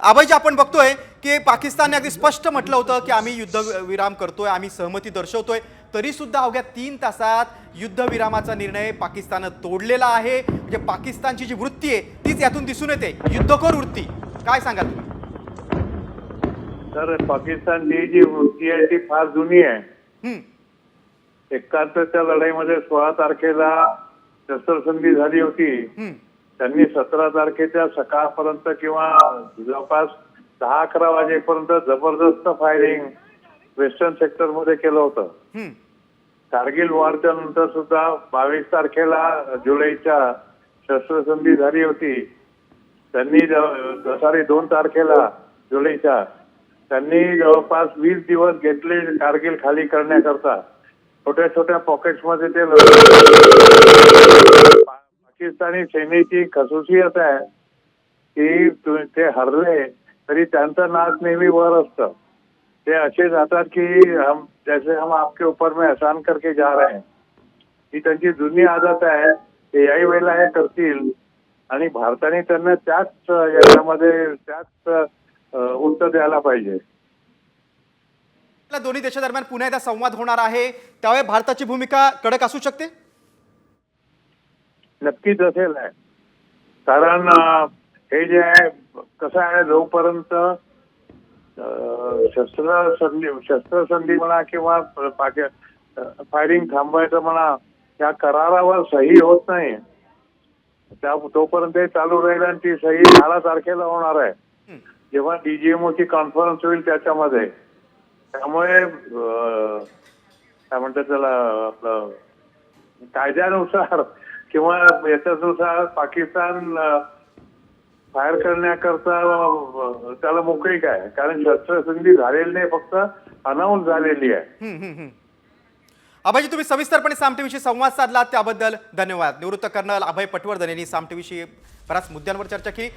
अभयजी, आपण बघतोय की पाकिस्तानने अगदी स्पष्ट म्हटलं होतं की आम्ही युद्धविराम करतोय, आम्ही सहमती दर्शवतोय, तरी सुद्धा अवघ्या 3 तासात युद्धविरामाचा निर्णय पाकिस्ताननं तोडलेला आहे. म्हणजे पाकिस्तानची जी वृत्ती आहे तीच यातून दिसून येते, युद्धखोर वृत्ती. काय सांगाल तुम्ही? तर पाकिस्तानची जी वृत्ती आहे ती फार जुनी आहे. हम्म, 71च्या लढाईमध्ये 16 तारखेला शस्त्रसंधी झाली होती. हम्म, त्यांनी 17 तारखेच्या सकाळपर्यंत किंवा जवळपास 10-11 वाजेपर्यंत जबरदस्त फायरिंग वेस्टर्न सेक्टर मध्ये केलं होतं. हम्म, कारगिल वॉरच्या नंतर सुद्धा 22 तारखेला जुलैच्या शस्त्रसंधी झाली होती. त्यांनी 2 तारखेला जुलैच्या त्यांनी जवळपास 20 दिवस घेतले कारगिल खाली करण्याकरता. छोट्या छोट्या पॉकेट्स मध्ये ते पाकिस्तानी सेनेची खसूसियत आहे की ते हरले तरी त्यांचं नाक नेहमी वर असतं. ते असे जातात की जैसे हम आपके ऊपर में एहसान करके जा रहे हैं. ही त्यांची जुनी आदत आहे. ते याही वेळेला हे करतील आणि भारताने त्यांना त्याच याच्यामध्ये त्याच उत्तर द्यायला पाहिजे. दोन्ही देशादरम्यान पुन्हा एकदा संवाद होणार आहे, त्यावेळी भारताची भूमिका कडक असू शकते. नक्कीच असेल आहे. कारण हे जे आहे कसं आहे, जोपर्यंत शस्त्रसंधी म्हणा किंवा फायरिंग थांबवायचं म्हणा, त्या करारावर सही होत नाही तोपर्यंत हे चालू राहील आणि ती सही 16 तारखेला होणार आहे, जेव्हा DGMOची कॉन्फरन्स होईल त्याच्यामध्ये. त्यामुळे काय म्हणतात त्याला, आपलं कायद्यानुसार किंवा याच्यानुसार पाकिस्तान फायर करण्याकरता त्याला मोकळीक आहे. कारण शस्त्रसंधी झालेली नाही, फक्त अनाऊन्स झालेली आहे. अभयजी, तुम्ही सविस्तरपणे साम टीव्हीशी संवाद साधलात त्याबद्दल धन्यवाद. निवृत्त कर्नल अभय पटवर्धन यांनी साम टीव्हीशी बऱ्याच मुद्द्यांवर चर्चा केली.